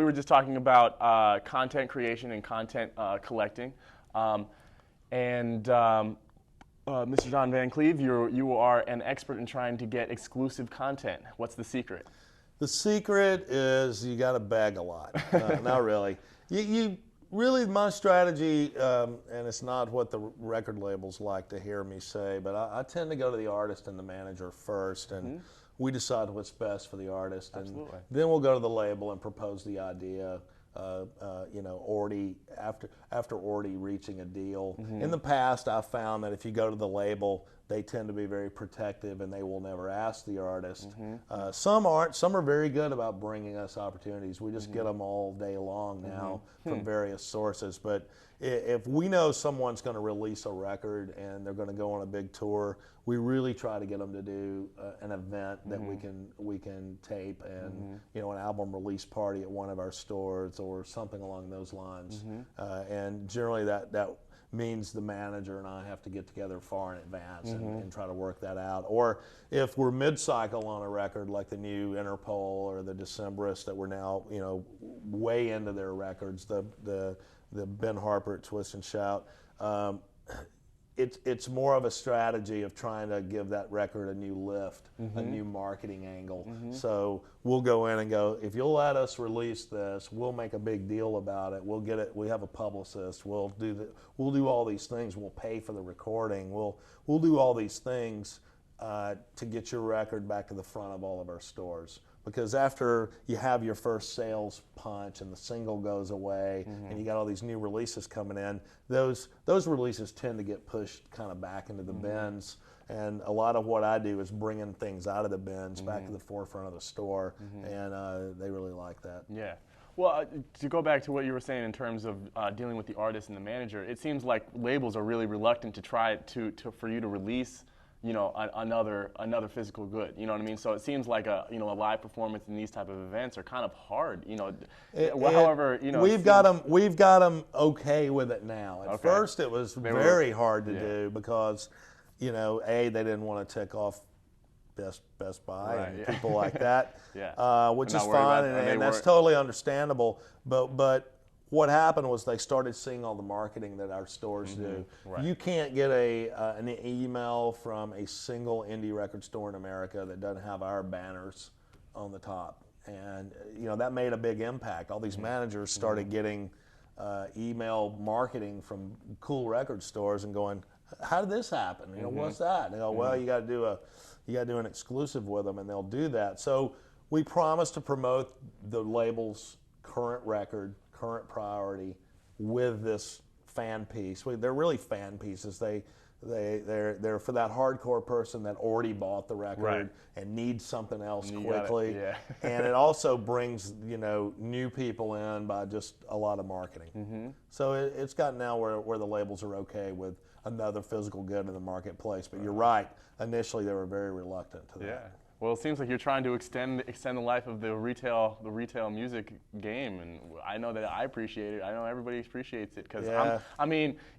were just talking about content creation and content collecting. Mr. John VanCleave, you are an expert in trying to get exclusive content. What's the secret? The secret is you got to beg a lot. Not really. You really, my strategy, and it's not what the record labels like to hear me say, but I tend to go to the artist and the manager first, and we decide what's best for the artist, and then we'll go to the label and propose the idea. Already after already reaching a deal. In the past, I've found that if you go to the label, they tend to be very protective and they will never ask the artist. Some aren't. Some are very good about bringing us opportunities. We just get them all day long now from various sources. But if we know someone's going to release a record and they're going to go on a big tour, we really try to get them to do an event that we can tape and an album release party at one of our stores or something along those lines. And generally that means the manager and I have to get together far in advance and try to work that out. Or if we're mid-cycle on a record like the new Interpol or the Decemberists that we're now way into their records, the Ben Harper at Twist and Shout. It's more of a strategy of trying to give that record a new lift, a new marketing angle. So we'll go in and go, if you'll let us release this, we'll make a big deal about it. We'll get it. We have a publicist. We'll do all these things. We'll pay for the recording. We'll do all these things to get your record back to the front of all of our stores. Because after you have your first sales punch and the single goes away and you got all these new releases coming in, those releases tend to get pushed kind of back into the bins. And a lot of what I do is bringing things out of the bins back to the forefront of the store, and they really like that. Yeah. Well, to go back to what you were saying in terms of dealing with the artist and the manager, it seems like labels are really reluctant to try for you to release another physical good. You know what I mean? So it seems like a live performance in these type of events are kind of hard. However, we've got them okay with it now. At first, it was very hard to do because, they didn't want to tick off Best Buy and people like that, which is fine, and that's totally understandable. But what happened was they started seeing all the marketing that our stores do. You can't get an email from a single indie record store in America that doesn't have our banners on the top. And that made a big impact. All these managers started getting email marketing from cool record stores and going, how did this happen? What's that? And they go, well, you got to do an exclusive with them, and they'll do that. So we promise to promote the label's current record, current priority with this fan piece. They're really fan pieces. They're for that hardcore person that already bought the record and needs something else quickly. And it also brings new people in by just a lot of marketing. So it's gotten now where the labels are okay with another physical good in the marketplace. But you're right. Initially, they were very reluctant to that. Yeah. Well, it seems like you're trying to extend the life of the retail music game, and I know that I appreciate it. I know everybody appreciates it because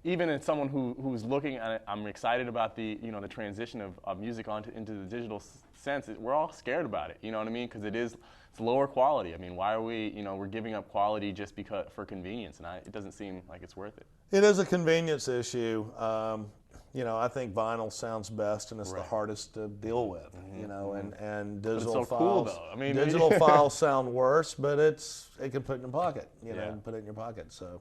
even as someone who's looking at it, I'm excited about the transition of music into the digital sense. We're all scared about it. You know what I mean? Because it's lower quality. I mean, why are we we're giving up quality just because for convenience? And it doesn't seem like it's worth it. It is a convenience issue. I think vinyl sounds best and it's the hardest to deal with, and digital files. Cool, though. Digital files sound worse, but it can put it in your pocket, put it in your pocket. So,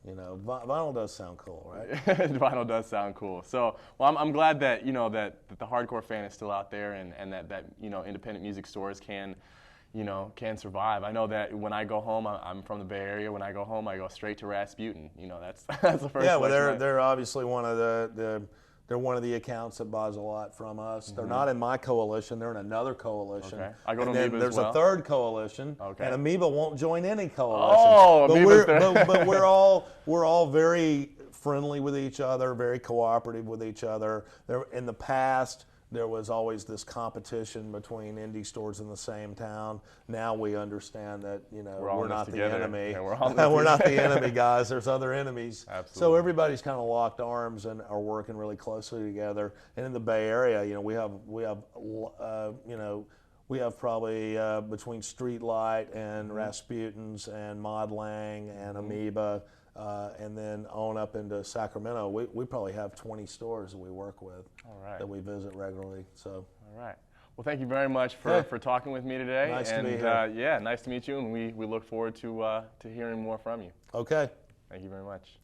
vinyl does sound cool, right? Vinyl does sound cool. So, well, I'm glad that, that the hardcore fan is still out there and that independent music stores can survive. I know that when I go home, I'm from the Bay Area. When I go home, I go straight to Rasputin. That's the first. Yeah, well, they're obviously one of they're one of the accounts that buys a lot from us. They're not in my coalition. They're in another coalition. Okay. I go to Amoeba as well. There's a third coalition, and Amoeba won't join any coalition. Oh, but we're all very friendly with each other, very cooperative with each other. In the past, there was always this competition between indie stores in the same town. Now we understand that we're not the enemy. Yeah, we're not the enemy, guys. There's other enemies. Absolutely. So everybody's kind of locked arms and are working really closely together. And in the Bay Area, we have we have probably between Streetlight and Rasputin's and Mod Lang and Amoeba, and then on up into Sacramento, we probably have 20 stores that we work with that we visit regularly. So. All right. Well, thank you very much for talking with me today. Nice to be here. Yeah, nice to meet you, and we look forward to hearing more from you. Okay. Thank you very much.